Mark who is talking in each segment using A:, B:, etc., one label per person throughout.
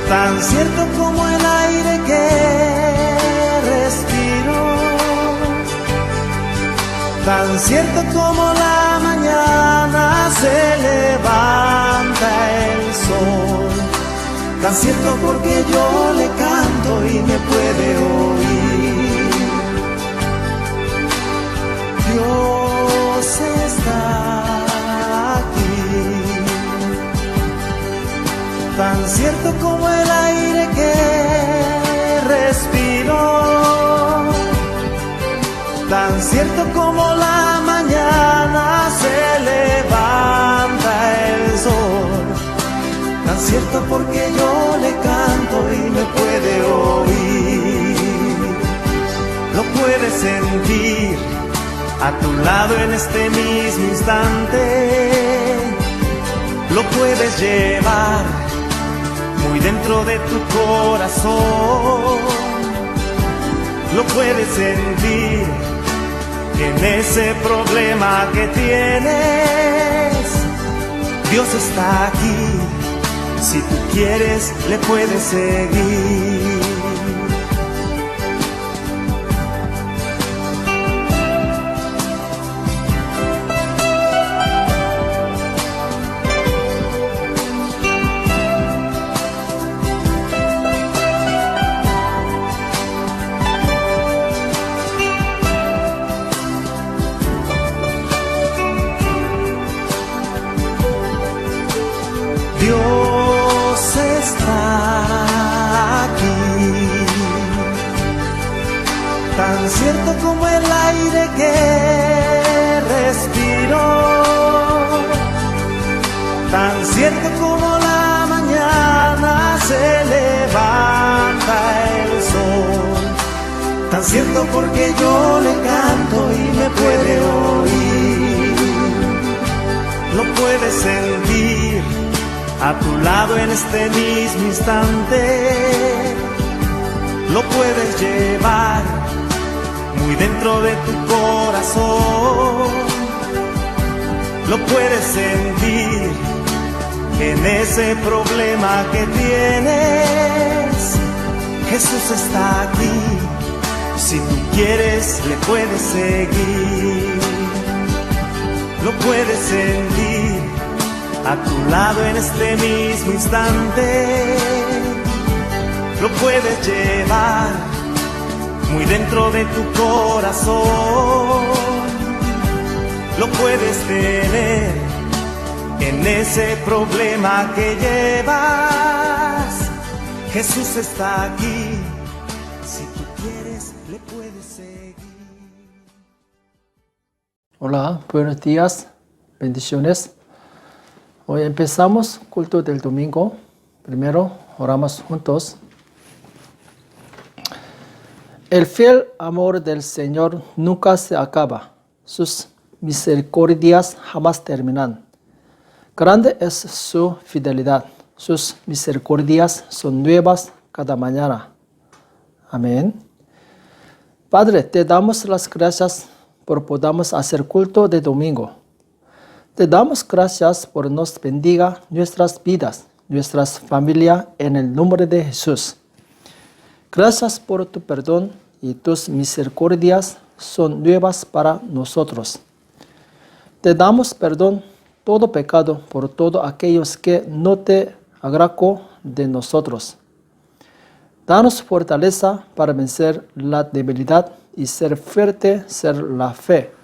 A: tan cierto como el aire que respiro, tan cierto como la mañana se levanta el sol, tan cierto porque yo le canto y me puede oír. Dios está aquí, tan cierto como el aire que respiro, tan cierto como la mañana se levanta el sol, tan cierto porque yo le canto y me puede oír. Lo puedes sentir a tu lado en este mismo instante, lo puedes llevar muy dentro de tu corazón, lo puedes sentir en ese problema que tienes. Dios está aquí, si tú quieres le puedes seguir. Dios está aquí, tan cierto como el aire que respiro, tan cierto como la mañana se levanta el sol, tan cierto porque yo le canto y me puede oír. Lo puedes sentir a tu lado en este mismo instante, lo puedes llevar muy dentro de tu corazón, lo puedes sentir en ese problema que tienes. Jesús está aquí, si tú quieres le puedes seguir. Lo puedes sentir a tu lado en este mismo instante, lo puedes llevar muy dentro de tu corazón, lo puedes tener en ese problema que llevas. Jesús está aquí, si tú quieres le puedes seguir.
B: Hola, buenos días, bendiciones. Hoy empezamos culto del domingo. Primero oramos juntos. El fiel amor del Señor nunca se acaba. Sus misericordias jamás terminan. Grande es su fidelidad. Sus misericordias son nuevas cada mañana. Amén. Padre, te damos las gracias por podamos hacer culto de domingo. Te damos gracias por nos bendiga nuestras vidas, nuestras familias, en el nombre de Jesús. Gracias por tu perdón y tus misericordias son nuevas para nosotros. Te damos perdón todo pecado por todos aquellos que no te agradó de nosotros. Danos fortaleza para vencer la debilidad y ser fuerte, ser la fe.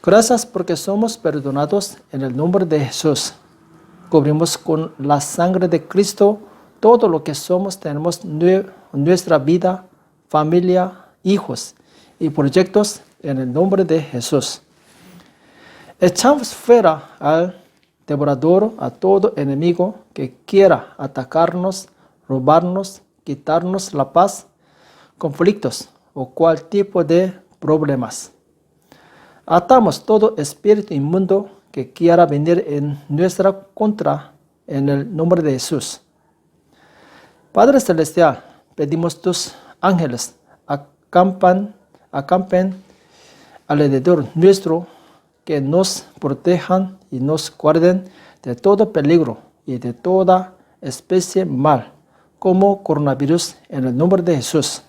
B: Gracias porque somos perdonados en el nombre de Jesús. Cubrimos con la sangre de Cristo todo lo que somos. Tenemos nuestra vida, familia, hijos y proyectos en el nombre de Jesús. Echamos fuera al devorador, a todo enemigo que quiera atacarnos, robarnos, quitarnos la paz, conflictos o cual tipo de problemas. Atamos todo espíritu inmundo que quiera venir en nuestra contra en el nombre de Jesús. Padre Celestial, pedimos tus ángeles acampen alrededor nuestro, que nos protejan y nos guarden de todo peligro y de toda especie mal. como coronavirus en el nombre de Jesús.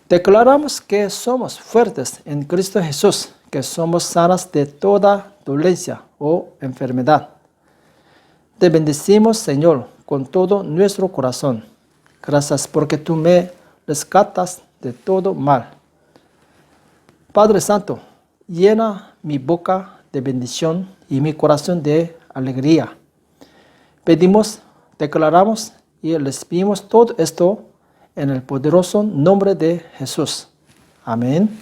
B: Declaramos que somos fuertes en Cristo Jesús, que somos sanas de toda dolencia o enfermedad. Te bendecimos, Señor, con todo nuestro corazón. Gracias porque tú me rescatas de todo mal. Padre Santo, llena mi boca de bendición y mi corazón de alegría. Pedimos, declaramos y les pedimos todo esto en el poderoso nombre de Jesús. Amén.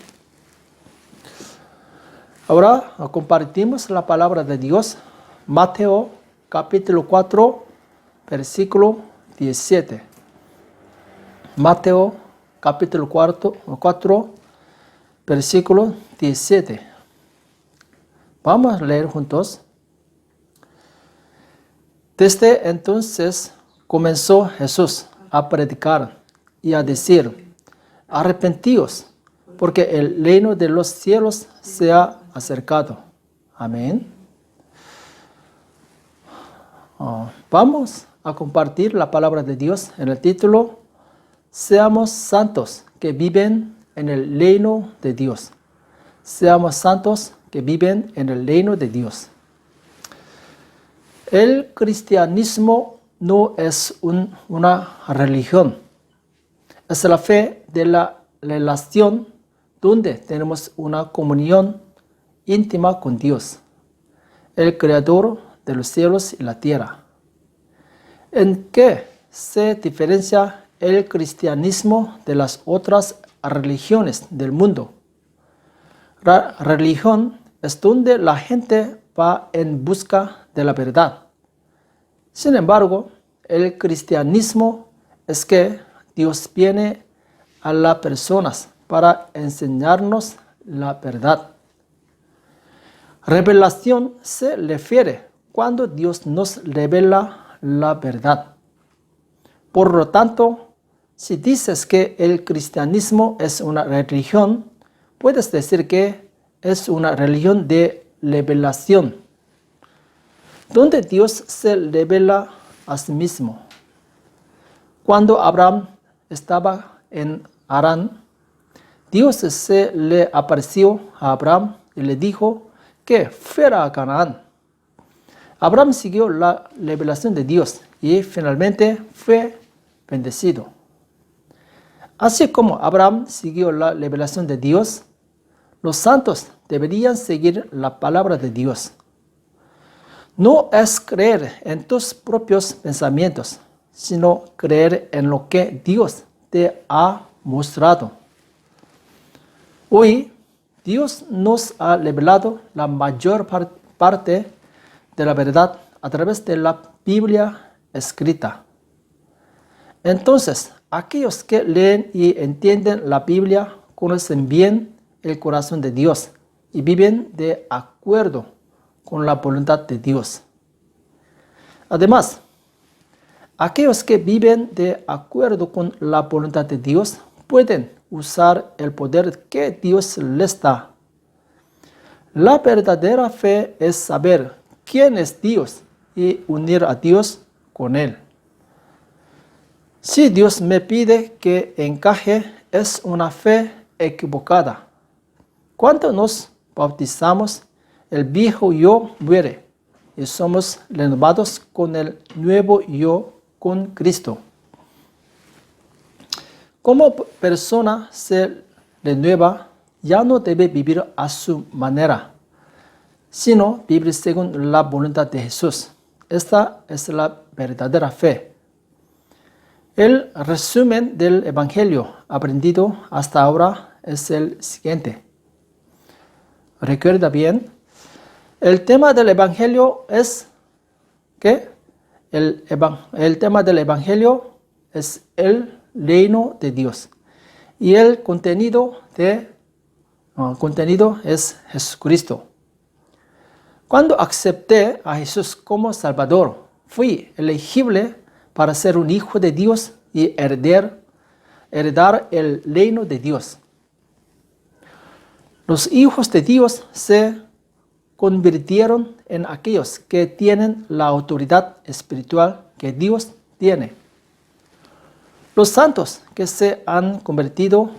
B: Ahora compartimos la palabra de Dios. Mateo capítulo 4, versículo 17. Mateo capítulo 4, versículo 17. Vamos a leer juntos. Desde entonces comenzó Jesús a predicar y a decir: arrepentíos, porque el reino de los cielos se ha acercado. Amén. Vamos a compartir la palabra de Dios en el título: Seamos santos que viven en el reino de Dios. Seamos santos que viven en el reino de Dios. El cristianismo no es una religión. Es la fe de la relación donde tenemos una comunión íntima con Dios, el creador de los cielos y la tierra. ¿En qué se diferencia el cristianismo de las otras religiones del mundo? La religión es donde la gente va en busca de la verdad. Sin embargo, el cristianismo es que Dios viene a las personas para enseñarnos la verdad. Revelación se refiere cuando Dios nos revela la verdad. Por lo tanto, si dices que el cristianismo es una religión, puedes decir que es una religión de revelación, donde Dios se revela a sí mismo. Cuando Abraham estaba en Harán, Dios se le apareció a Abraham y le dijo que fuera a Canaán. Abraham siguió la revelación de Dios y finalmente fue bendecido. Así como Abraham siguió la revelación de Dios, los santos deberían seguir la palabra de Dios. No es creer en tus propios pensamientos, sino creer en lo que Dios te ha mostrado. Hoy, Dios nos ha revelado la mayor parte de la verdad a través de la Biblia escrita. Entonces, aquellos que leen y entienden la Biblia conocen bien el corazón de Dios y viven de acuerdo con la voluntad de Dios. Además, aquellos que viven de acuerdo con la voluntad de Dios pueden usar el poder que Dios les da. La verdadera fe es saber quién es Dios y unir a Dios con Él. Si Dios me pide que encaje, es una fe equivocada. Cuando nos bautizamos, el viejo yo muere y somos renovados con el nuevo yo con Cristo. Como persona se renueva, ya no debe vivir a su manera, sino vivir según la voluntad de Jesús. Esta es la verdadera fe. El resumen del Evangelio aprendido hasta ahora es el siguiente. Recuerda bien, el tema del Evangelio es ¿qué? El tema del Evangelio es el reino de Dios y el contenido es Jesucristo. Cuando acepté a Jesús como Salvador, fui elegible para ser un hijo de Dios y heredar el reino de Dios. Los hijos de Dios se convirtieron en aquellos que tienen la autoridad espiritual que Dios tiene. Los santos que se han convertido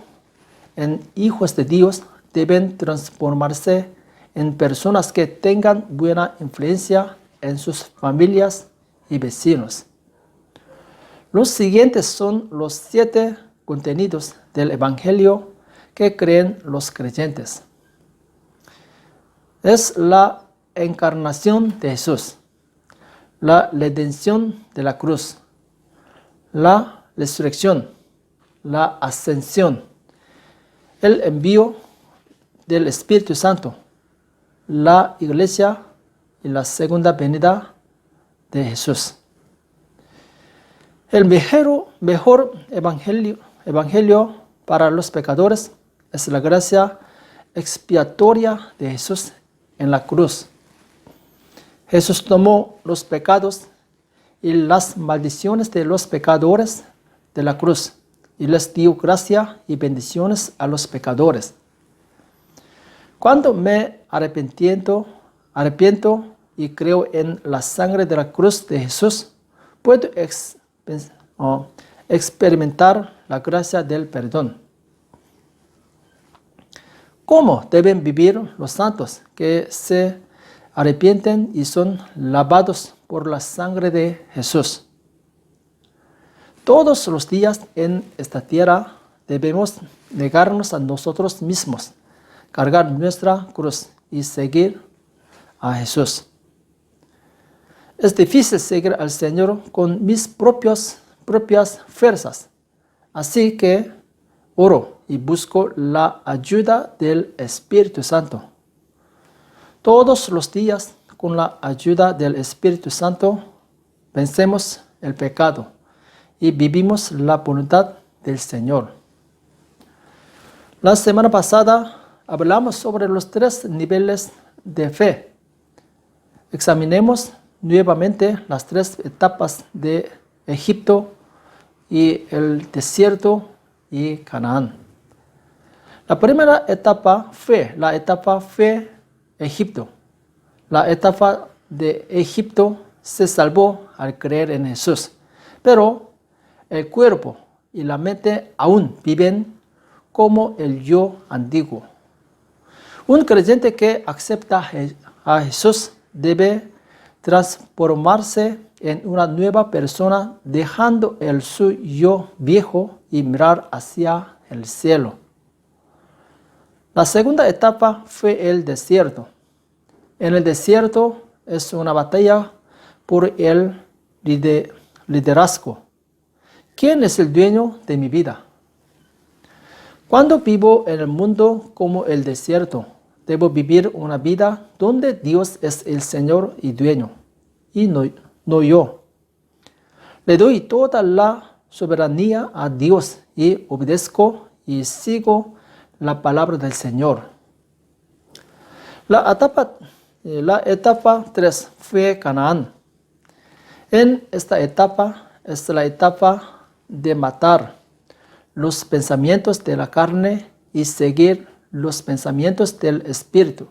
B: en hijos de Dios deben transformarse en personas que tengan buena influencia en sus familias y vecinos. Los siguientes son los 7 contenidos del Evangelio que creen los creyentes. Es la encarnación de Jesús, la redención de la cruz, la resurrección, la ascensión, el envío del Espíritu Santo, la iglesia y la segunda venida de Jesús. El mejor evangelio para los pecadores es la gracia expiatoria de Jesús en la cruz. Jesús tomó los pecados y las maldiciones de los pecadores de la cruz y les dio gracia y bendiciones a los pecadores. Cuando me arrepiento y creo en la sangre de la cruz de Jesús, puedo experimentar la gracia del perdón. ¿Cómo deben vivir los santos que se arrepienten y son lavados por la sangre de Jesús? Todos los días en esta tierra debemos negarnos a nosotros mismos, cargar nuestra cruz y seguir a Jesús. Es difícil seguir al Señor con mis propias fuerzas, así que oro y busco la ayuda del Espíritu Santo. Todos los días, con la ayuda del Espíritu Santo, vencemos el pecado y vivimos la voluntad del Señor. La semana pasada hablamos sobre los 3 niveles de fe. Examinemos nuevamente las 3 etapas de Egipto y el desierto y Canaán. La primera etapa fue la etapa fe Egipto. La etapa de Egipto se salvó al creer en Jesús, pero el cuerpo y la mente aún viven como el yo antiguo. Un creyente que acepta a Jesús debe transformarse en una nueva persona, dejando el su yo viejo y mirar hacia el cielo. La segunda etapa fue el desierto. En el desierto es una batalla por el liderazgo. ¿Quién es el dueño de mi vida? Cuando vivo en el mundo como el desierto, debo vivir una vida donde Dios es el Señor y dueño, y no yo. Le doy toda la soberanía a Dios y obedezco y sigo la palabra del Señor. La etapa 3 fue Canaán. En esta etapa es la etapa de matar los pensamientos de la carne y seguir los pensamientos del Espíritu.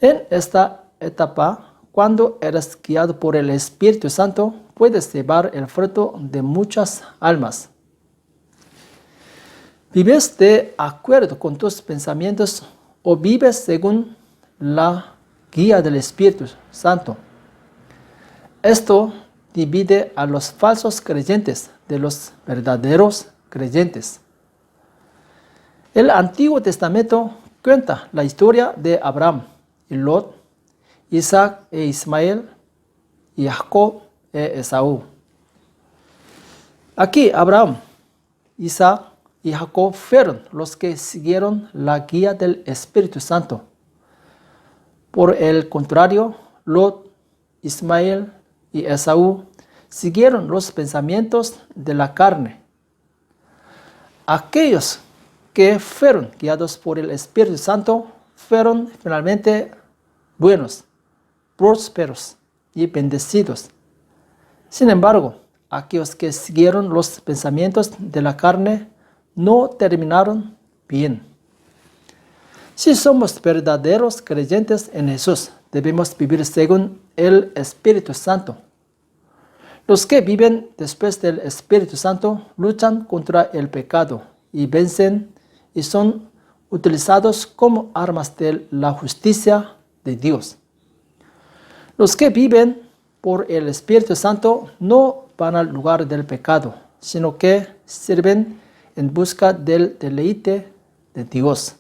B: En esta etapa, cuando eres guiado por el Espíritu Santo, puedes llevar el fruto de muchas almas. ¿Vives de acuerdo con tus pensamientos o vives según la guía del Espíritu Santo? Esto divide a los falsos creyentes de los verdaderos creyentes. El Antiguo Testamento cuenta la historia de Abraham y Lot, Isaac e Ismael, y Jacob e Esaú. Aquí Abraham, Isaac y Jacob fueron los que siguieron la guía del Espíritu Santo. Por el contrario, Lot, Ismael y Esaú siguieron los pensamientos de la carne. Aquellos que fueron guiados por el Espíritu Santo fueron finalmente buenos, prósperos y bendecidos. Sin embargo, aquellos que siguieron los pensamientos de la carne no terminaron bien. Si somos verdaderos creyentes en Jesús, debemos vivir según el Espíritu Santo. Los que viven después del Espíritu Santo luchan contra el pecado y vencen y son utilizados como armas de la justicia de Dios. Los que viven por el Espíritu Santo no van al lugar del pecado, sino que sirven en busca del deleite de Dios.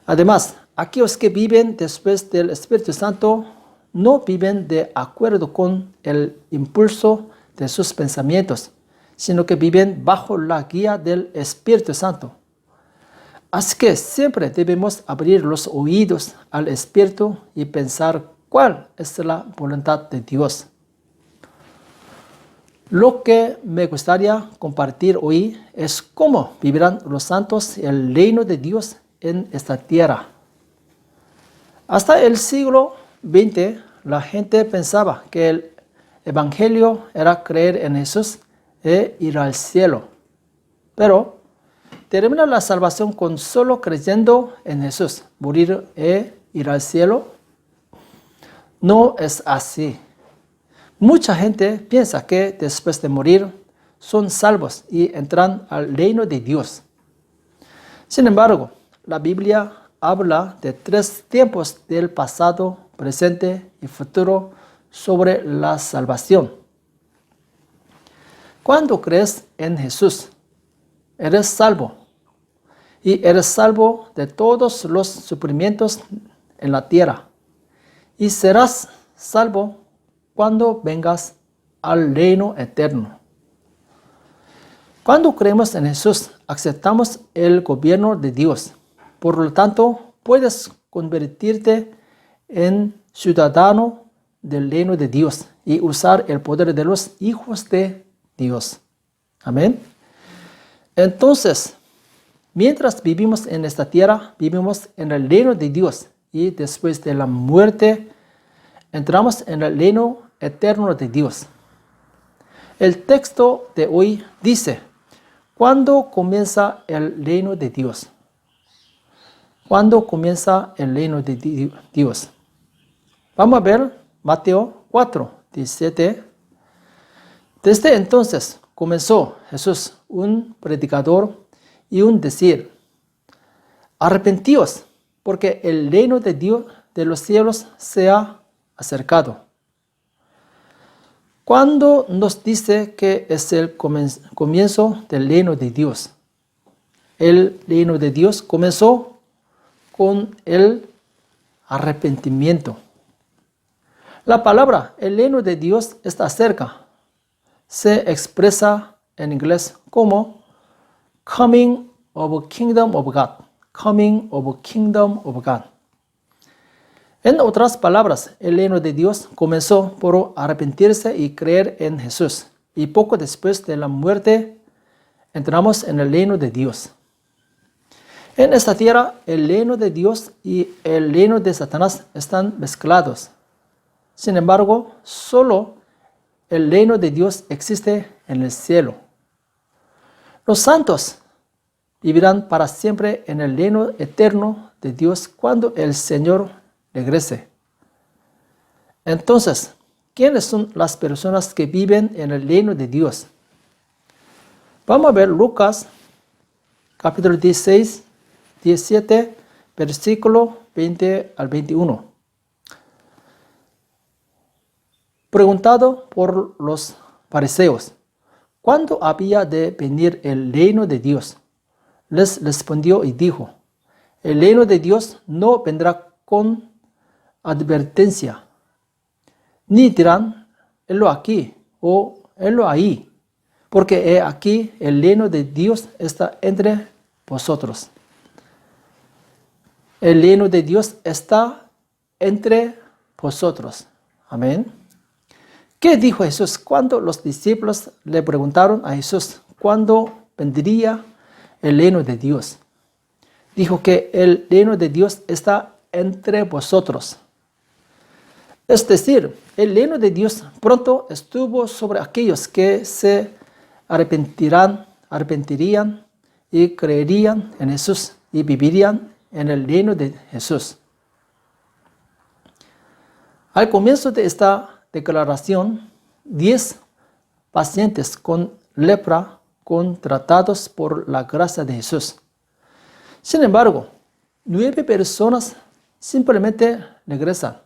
B: Además, aquellos que viven después del Espíritu Santo no viven de acuerdo con el impulso de sus pensamientos, sino que viven bajo la guía del Espíritu Santo. Así que siempre debemos abrir los oídos al Espíritu y pensar cuál es la voluntad de Dios. Lo que me gustaría compartir hoy es cómo vivirán los santos el reino de Dios en esta tierra. Hasta el siglo XX, la gente pensaba que el Evangelio era creer en Jesús e ir al cielo. Pero ¿termina la salvación con solo creyendo en Jesús, morir e ir al cielo? No es así. Mucha gente piensa que después de morir son salvos y entran al reino de Dios. Sin embargo, la Biblia habla de 3 tiempos del pasado, presente y futuro sobre la salvación. Cuando crees en Jesús, eres salvo. Y eres salvo de todos los sufrimientos en la tierra. Y serás salvo cuando vengas al reino eterno. Cuando creemos en Jesús, aceptamos el gobierno de Dios. Por lo tanto, puedes convertirte en ciudadano del reino de Dios y usar el poder de los hijos de Dios. Amén. Entonces, mientras vivimos en esta tierra, vivimos en el reino de Dios y después de la muerte, entramos en el reino eterno de Dios. El texto de hoy dice, ¿cuándo comienza el reino de Dios? ¿Cuándo comienza el reino de Dios? Vamos a ver Mateo 4, 17. Desde entonces comenzó Jesús, un predicador y un decir, arrepentíos, porque el reino de Dios de los cielos se ha acercado. ¿Cuándo nos dice que es el comienzo del reino de Dios? El reino de Dios comenzó con el arrepentimiento. La palabra el reino de Dios está cerca. Se expresa en inglés como coming of kingdom of God. Coming of kingdom of God. En otras palabras, el reino de Dios comenzó por arrepentirse y creer en Jesús. Y poco después de la muerte, entramos en el reino de Dios. En esta tierra, el reino de Dios y el reino de Satanás están mezclados. Sin embargo, solo el reino de Dios existe en el cielo. Los santos vivirán para siempre en el reino eterno de Dios cuando el Señor regrese. Entonces, ¿quiénes son las personas que viven en el reino de Dios? Vamos a ver Lucas, capítulo 16, 17, versículo 20 al 21. Preguntado por los fariseos, ¿cuándo había de venir el reino de Dios? Les respondió y dijo, el reino de Dios no vendrá con advertencia, ni dirán, helo aquí o helo ahí, porque he aquí el reino de Dios está entre vosotros. El reino de Dios está entre vosotros. Amén. ¿Qué dijo Jesús cuando los discípulos le preguntaron a Jesús cuándo vendría el reino de Dios? Dijo que el reino de Dios está entre vosotros. Es decir, el reino de Dios pronto estuvo sobre aquellos que se arrepentirían y creerían en Jesús y vivirían en el reino de Jesús. Al comienzo de esta declaración, 10 pacientes con lepra tratados por la gracia de Jesús. Sin embargo, 9 personas simplemente regresan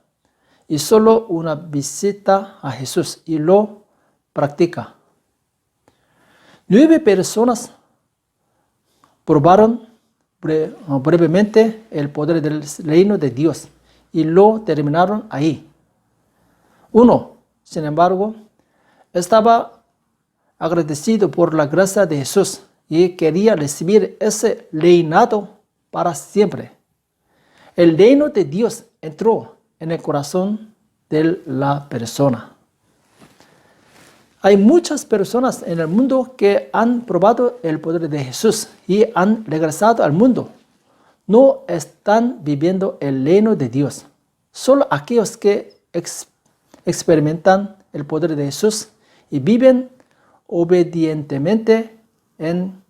B: y solo una visita a Jesús y lo practica. 9 personas probaron brevemente el poder del reino de Dios y lo terminaron ahí. 1, sin embargo, estaba agradecido por la gracia de Jesús y quería recibir ese reinado para siempre. El reino de Dios entró en el corazón de la persona. Hay muchas personas en el mundo que han probado el poder de Jesús y han regresado al mundo. No están viviendo el reino de Dios. Solo aquellos que experimentan el poder de Jesús y viven obedientemente en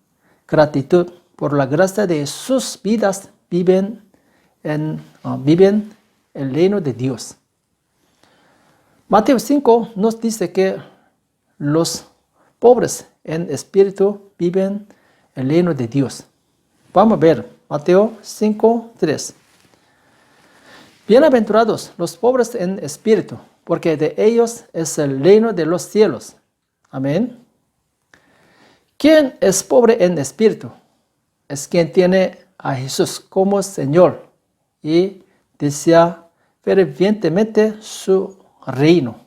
B: gratitud por la gracia de sus vidas viven el reino de Dios. Mateo 5 nos dice que los pobres en espíritu viven el reino de Dios. Vamos a ver Mateo 5:3. Bienaventurados los pobres en espíritu, porque de ellos es el reino de los cielos. Amén. ¿Quién es pobre en espíritu? Es quien tiene a Jesús como Señor y desea fervientemente su reino.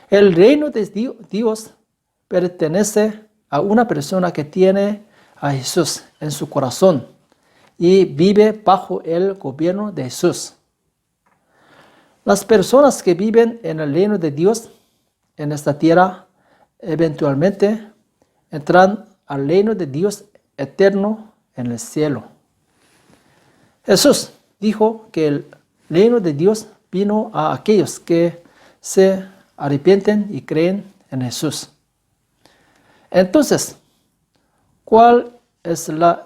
B: El reino de Dios pertenece a una persona que tiene a Jesús en su corazón y vive bajo el gobierno de Jesús. Las personas que viven en el reino de Dios en esta tierra eventualmente entran al reino de Dios eterno en el cielo. Jesús dijo que el reino de Dios vino a aquellos que se arrepienten y creen en Jesús. Entonces, ¿cuál es la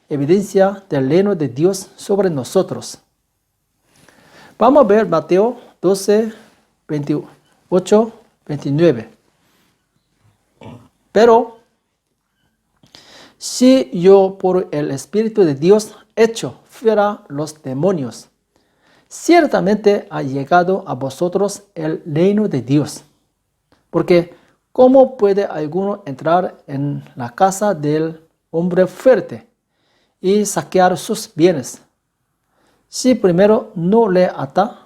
B: evidencia del reino de Dios sobre nosotros? Vamos a ver Mateo 12, 28, 29. Pero si yo por el Espíritu de Dios echo fuera los demonios, ciertamente ha llegado a vosotros el reino de Dios. Porque ¿cómo puede alguno entrar en la casa del hombre fuerte y saquear sus bienes, si primero no le ata,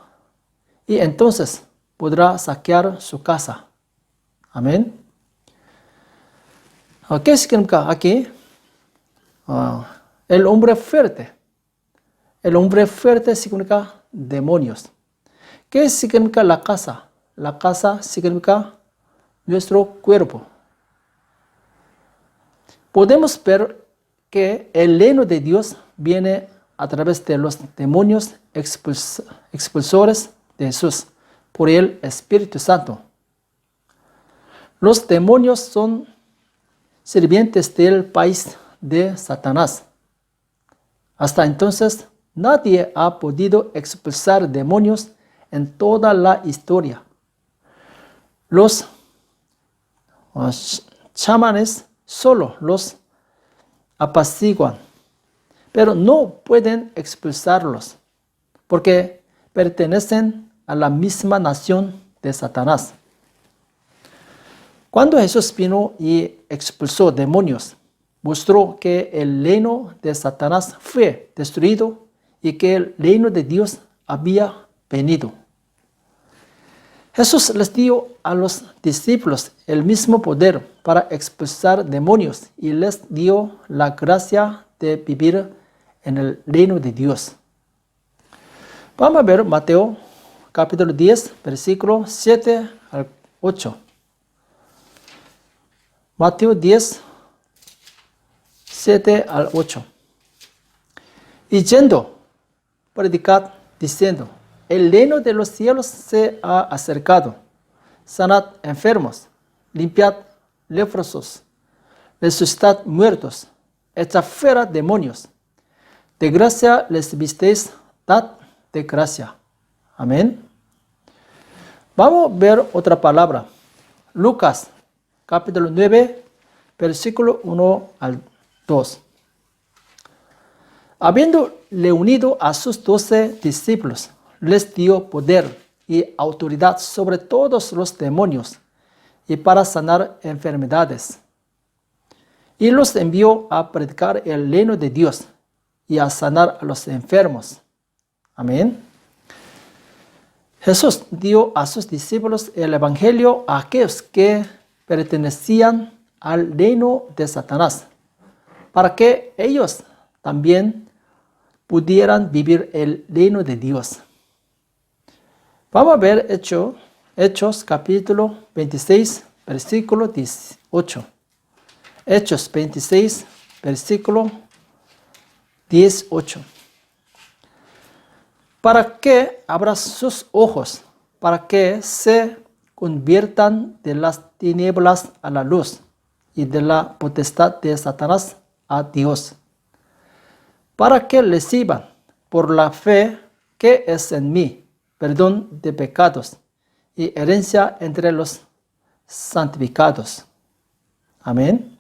B: y entonces podrá saquear su casa? Amén. ¿Qué significa aquí? El hombre fuerte. El hombre fuerte significa demonios. ¿Qué significa la casa? La casa significa nuestro cuerpo. Podemos ver que el reino de Dios viene a través de los demonios expulsores de Jesús por el Espíritu Santo. Los demonios son sirvientes del país de Satanás. Hasta entonces, nadie ha podido expulsar demonios en toda la historia. Los chamanes solo los apaciguan, pero no pueden expulsarlos porque pertenecen a la misma nación de Satanás. Cuando Jesús vino y expulsó demonios, mostró que el reino de Satanás fue destruido y que el reino de Dios había venido. Jesús les dio a los discípulos el mismo poder para expulsar demonios y les dio la gracia de vivir en el reino de Dios. Vamos a ver Mateo capítulo 10, versículo 7 al 8. Mateo 10, 7 al 8. Y yendo, predicad diciendo: el reino de los cielos se ha acercado. Sanad enfermos, limpiad leprosos, resucitad muertos, echad fuera demonios. De gracia les visteis, dad de gracia. Amén. Vamos a ver otra palabra. Lucas, capítulo 9, versículo 1 al 2. Habiéndole unido a sus 12 discípulos, les dio poder y autoridad sobre todos los demonios y para sanar enfermedades. Y los envió a predicar el reino de Dios y a sanar a los enfermos. Amén. Jesús dio a sus discípulos el evangelio a aquellos que pertenecían al reino de Satanás, para que ellos también pudieran vivir el reino de Dios. Vamos a ver Hechos capítulo 26, versículo 18. Hechos 26, versículo 18. Para que abra sus ojos, para que se conviertan de las tinieblas a la luz y de la potestad de Satanás a Dios, para que reciban por la fe que es en mí perdón de pecados y herencia entre los santificados. Amén.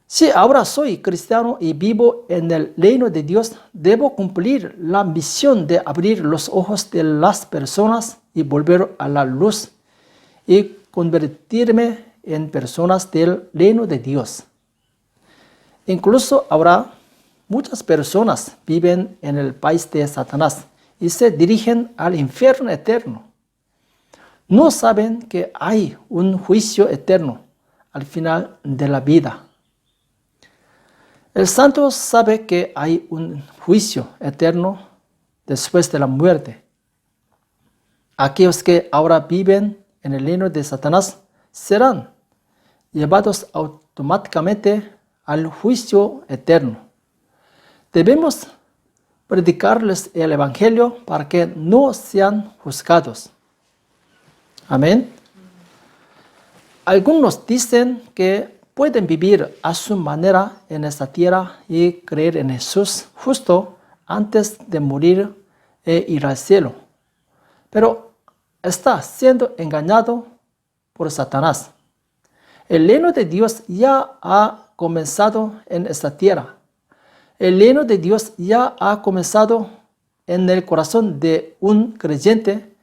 B: Si ahora soy cristiano y vivo en el reino de Dios, debo cumplir la misión de abrir los ojos de las personas y volver a la luz y convertirme en personas del reino de Dios. Incluso ahora muchas personas viven en el país de Satanás y se dirigen al infierno eterno. No saben que hay un juicio eterno al final de la vida. El santo sabe que hay un juicio eterno después de la muerte. Aquellos que ahora viven en el reino de Satanás serán llevados automáticamente al juicio eterno. Debemos predicarles el evangelio para que no sean juzgados. Amén. Algunos dicen que pueden vivir a su manera en esta tierra y creer en Jesús justo antes de morir e ir al cielo. Pero está siendo engañado por Satanás. El reino de Dios ya ha comenzado en esta tierra. El reino de Dios ya ha comenzado en el corazón de un creyente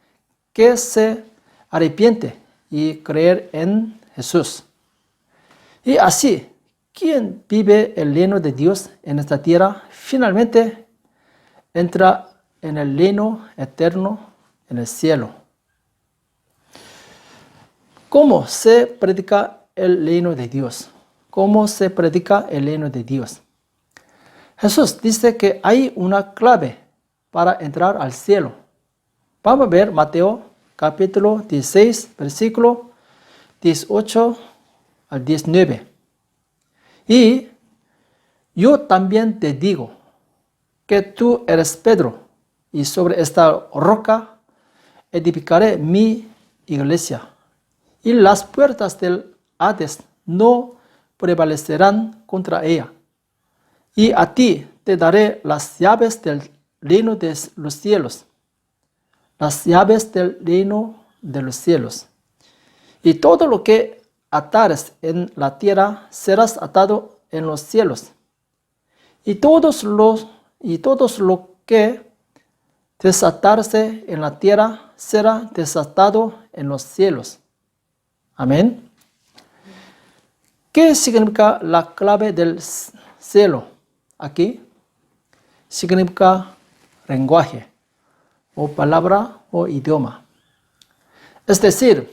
B: que se arrepiente y creer en Jesús. Y así, quien vive el reino de Dios en esta tierra, finalmente entra en el reino eterno en el cielo. ¿Cómo se predica el reino de Dios? ¿Cómo se predica el reino de Dios? Jesús dice que hay una clave para entrar al cielo. Vamos a ver Mateo capítulo 16, versículo 18 al 19. Y yo también te digo que tú eres Pedro, y sobre esta roca edificaré mi iglesia, y las puertas del Hades no prevalecerán contra ella. Y a ti te daré las llaves del reino de los cielos. Las llaves del reino de los cielos. Y todo lo que atares en la tierra serás atado en los cielos. Y todo lo que desatarse en la tierra será desatado en los cielos. Amén. ¿Qué significa la clave del cielo? Aquí significa lenguaje o palabra o idioma. Es decir,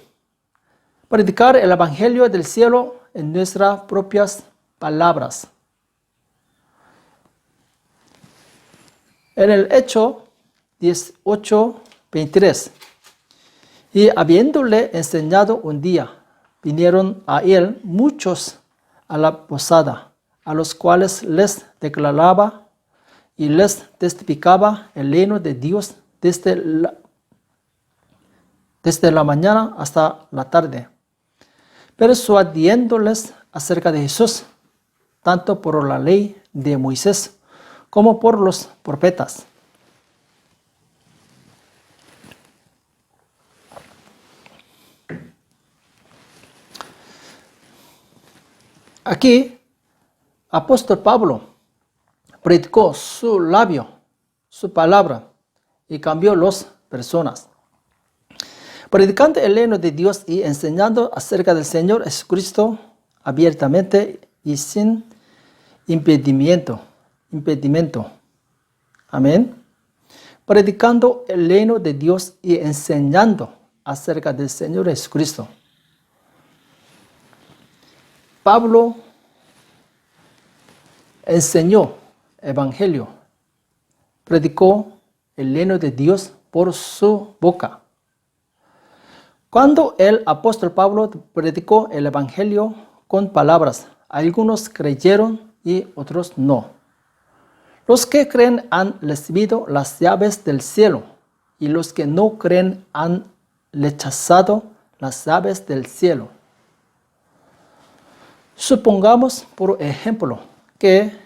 B: predicar el evangelio del cielo en nuestras propias palabras. En el Hecho 18:23, y habiéndole enseñado un día, vinieron a él muchos a la posada, a los cuales les declaraba y les testificaba el reino de Dios desde la mañana hasta la tarde, persuadiéndoles acerca de Jesús, tanto por la ley de Moisés como por los profetas. Aquí, apóstol Pablo predicó su labio, su palabra, y cambió las personas. Predicando el reino de Dios y enseñando acerca del Señor Jesucristo abiertamente y sin impedimento. Amén. Predicando el reino de Dios y enseñando acerca del Señor Jesucristo. Pablo enseñó evangelio, predicó el reino de Dios por su boca. Cuando el apóstol Pablo predicó el evangelio con palabras, algunos creyeron y otros no. Los que creen han recibido las llaves del cielo y los que no creen han rechazado las llaves del cielo. Supongamos, por ejemplo, que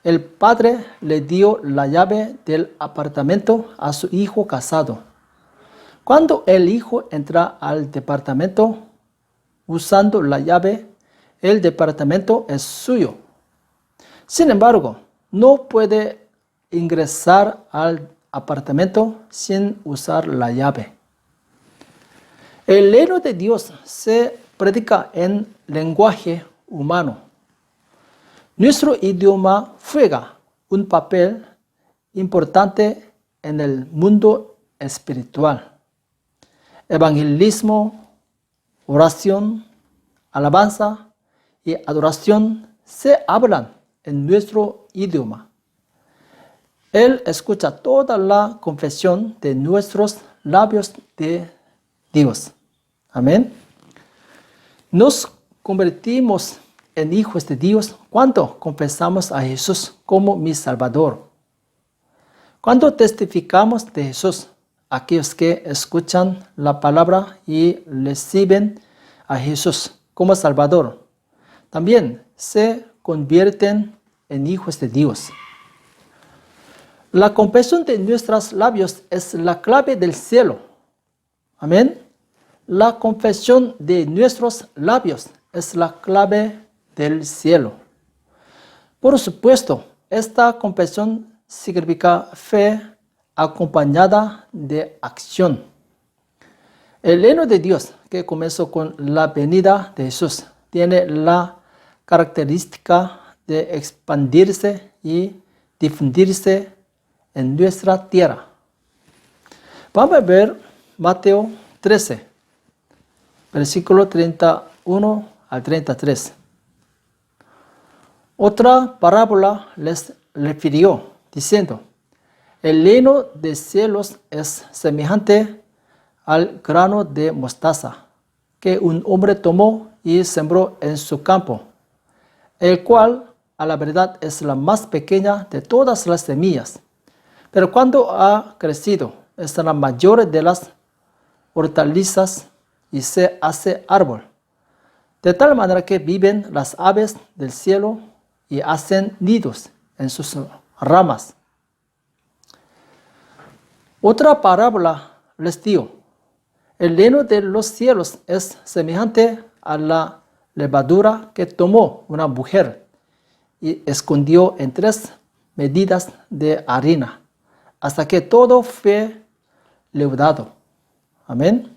B: el padre le dio la llave del apartamento a su hijo casado. Cuando el hijo entra al departamento usando la llave, el departamento es suyo. Sin embargo, no puede ingresar al apartamento sin usar la llave. El reino de Dios se predica en lenguaje humano. Nuestro idioma juega un papel importante en el mundo espiritual. Evangelismo, oración, alabanza y adoración se hablan en nuestro idioma. Él escucha toda la confesión de nuestros labios de Dios. Amén. Nos convertimos en hijos de Dios cuando confesamos a Jesús como mi Salvador. Cuando testificamos de Jesús, aquellos que escuchan la palabra y reciben a Jesús como Salvador, también se convierten en hijos de Dios. La confesión de nuestros labios es la clave del cielo. Amén. La confesión de nuestros labios es la clave del cielo. Por supuesto, esta confesión significa fe acompañada de acción. El reino de Dios, que comenzó con la venida de Jesús, tiene la característica de expandirse y difundirse en nuestra tierra. Vamos a ver Mateo 13, versículo 31 al 33. Otra parábola les refirió, diciendo: el reino de cielos es semejante al grano de mostaza que un hombre tomó y sembró en su campo, el cual a la verdad es la más pequeña de todas las semillas, pero cuando ha crecido es la mayor de las hortalizas y se hace árbol, de tal manera que viven las aves del cielo y hacen nidos en sus ramas. Otra parábola les dio: el reino de los cielos es semejante a la levadura que tomó una mujer y escondió en 3 medidas de harina, hasta que todo fue leudado. Amén.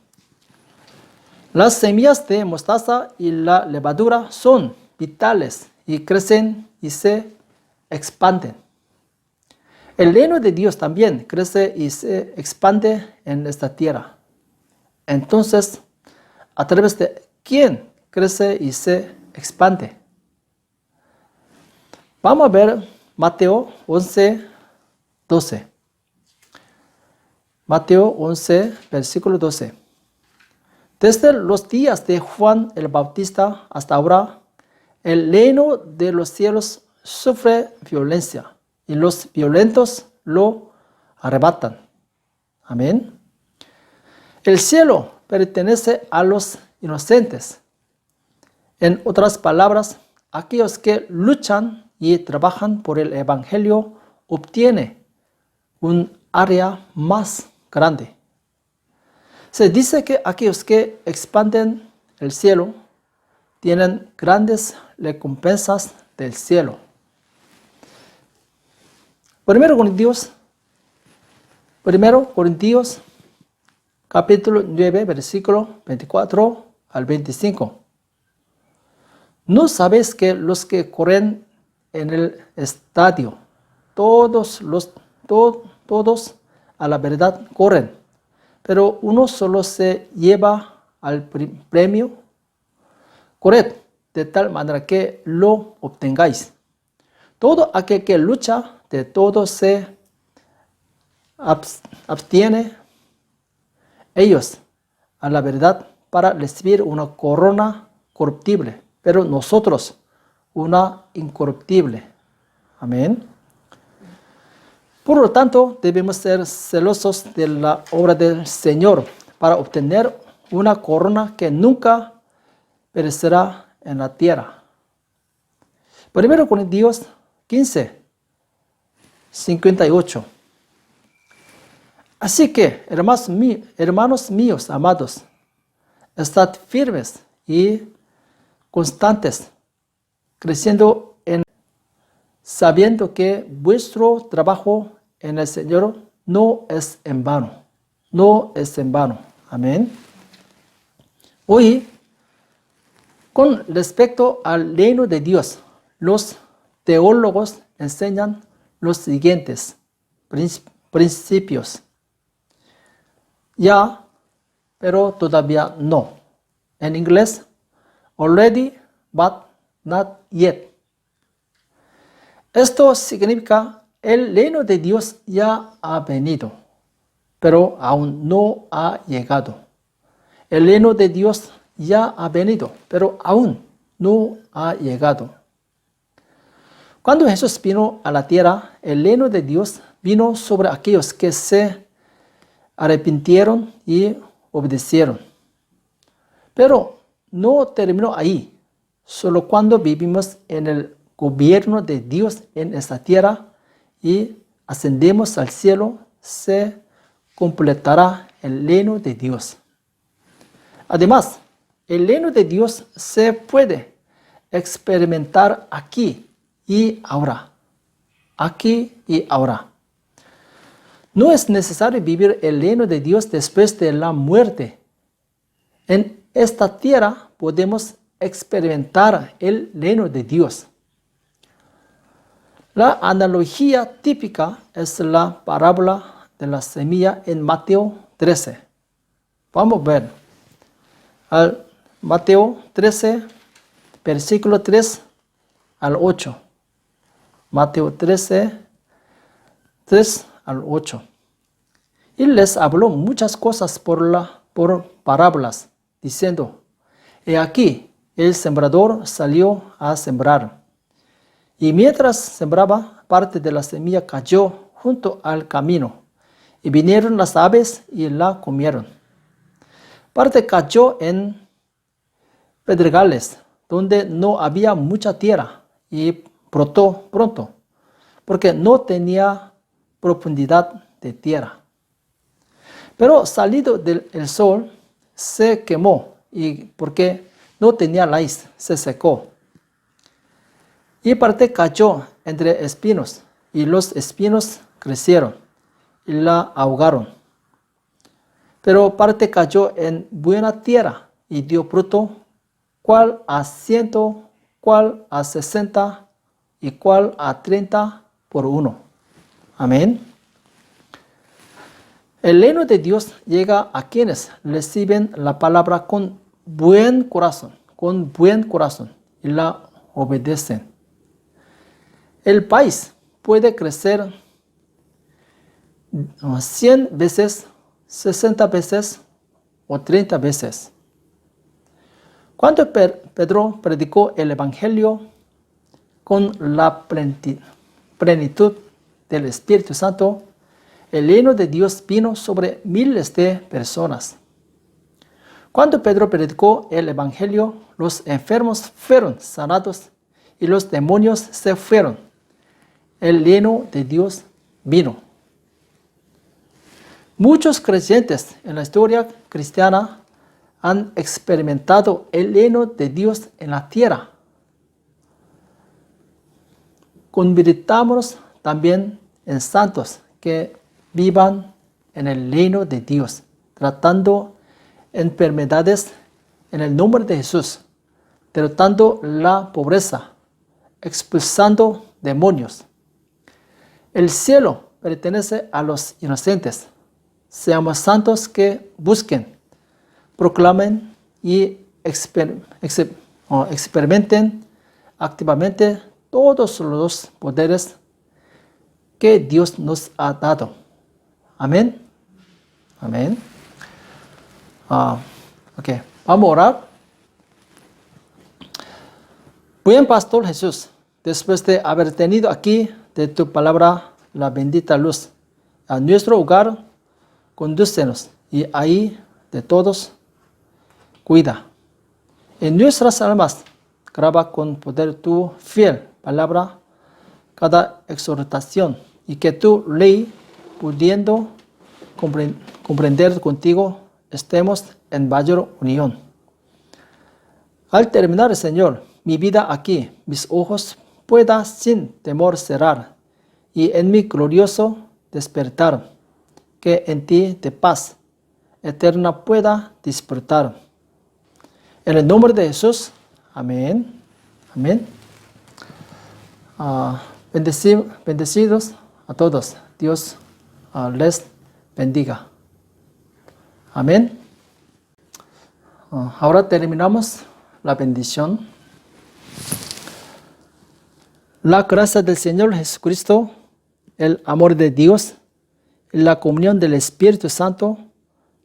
B: Las semillas de mostaza y la levadura son vitales y crecen y se expanden. El reino de Dios también crece y se expande en esta tierra. Entonces, ¿a través de quién crece y se expande? Vamos a ver Mateo 11, 12. Mateo 11, versículo 12. Desde los días de Juan el Bautista hasta ahora, el reino de los cielos sufre violencia y los violentos lo arrebatan. Amén. El cielo pertenece a los inocentes. En otras palabras, aquellos que luchan y trabajan por el evangelio obtienen un área más grande. Se dice que aquellos que expanden el cielo tienen grandes recompensas del cielo. Primero Corintios capítulo 9, versículo 24 al 25. ¿No sabéis que los que corren en el estadio, todos a la verdad corren, pero uno solo se lleva al premio? Corred de tal manera que lo obtengáis. Todo aquel que lucha, de todo se abstiene ellos a la verdad para recibir una corona corruptible, pero nosotros una incorruptible. Amén. Por lo tanto, debemos ser celosos de la obra del Señor para obtener una corona que nunca perecerá en la tierra. 1 Corintios 15, 58. Así que, hermanos míos amados, estad firmes y constantes, creciendo sabiendo que vuestro trabajo en el Señor no es en vano. No es en vano. Amén. Hoy, con respecto al reino de Dios, los teólogos enseñan los siguientes principios. Ya, pero todavía no. En inglés, already, but not yet. Esto significa el reino de Dios ya ha venido, pero aún no ha llegado. El reino de Dios ya ha venido, pero aún no ha llegado. Cuando Jesús vino a la tierra, el reino de Dios vino sobre aquellos que se arrepintieron y obedecieron. Pero no terminó ahí. Solo cuando vivimos en el gobierno de Dios en esta tierra y ascendemos al cielo, se completará el reino de Dios. Además, el reino de Dios se puede experimentar aquí y ahora. Aquí y ahora. No es necesario vivir el reino de Dios después de la muerte. En esta tierra podemos experimentar el reino de Dios. La analogía típica es la parábola de la semilla en Mateo 13. Vamos a ver. Al Mateo 13, versículo 3 al 8. Mateo 13, 3 al 8. Y les habló muchas cosas por parábolas, diciendo: He aquí, el sembrador salió a sembrar. Y mientras sembraba, parte de la semilla cayó junto al camino, y vinieron las aves y la comieron. Parte cayó en pedregales, donde no había mucha tierra, y brotó pronto, porque no tenía profundidad de tierra. Pero salido el sol, se quemó, y porque no tenía raíz, se secó. Y parte cayó entre espinos, y los espinos crecieron y la ahogaron. Pero parte cayó en buena tierra y dio fruto, cual a 100, cual a 60 y cual a 30 por uno. Amén. El reino de Dios llega a quienes reciben la palabra con buen corazón, y la obedecen. El país puede crecer 100 veces, 60 veces o 30 veces. Cuando Pedro predicó el Evangelio con la plenitud del Espíritu Santo, el reino de Dios vino sobre miles de personas. Cuando Pedro predicó el Evangelio, los enfermos fueron sanados y los demonios se fueron. El reino de Dios vino. Muchos creyentes en la historia cristiana han experimentado el reino de Dios en la tierra. convirtámonos también en santos que vivan en el reino de Dios, tratando enfermedades en el nombre de Jesús, derrotando la pobreza, expulsando demonios. El cielo pertenece a los inocentes. Seamos santos que busquen, proclamen y experimenten activamente todos los poderes que Dios nos ha dado. Amén. Amén. Ok, vamos a orar. Buen Pastor Jesús, después de haber tenido aquí de tu palabra la bendita luz a nuestro hogar, condúcenos y ahí de todos cuida. En nuestras almas graba con poder tu fiel palabra cada exhortación y que tu ley, pudiendo comprender contigo, estemos en mayor unión. Al terminar, Señor, mi vida aquí, mis ojos pueda sin temor cerrar y en mi glorioso despertar, que en ti de paz eterna pueda disfrutar. En el nombre de Jesús, amén. Amén. Bendecidos a todos. Dios les bendiga. Amén. Ahora terminamos la bendición. La gracia del Señor Jesucristo, el amor de Dios y la comunión del Espíritu Santo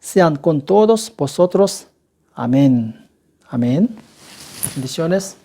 B: sean con todos vosotros. Amén. Amén. Bendiciones.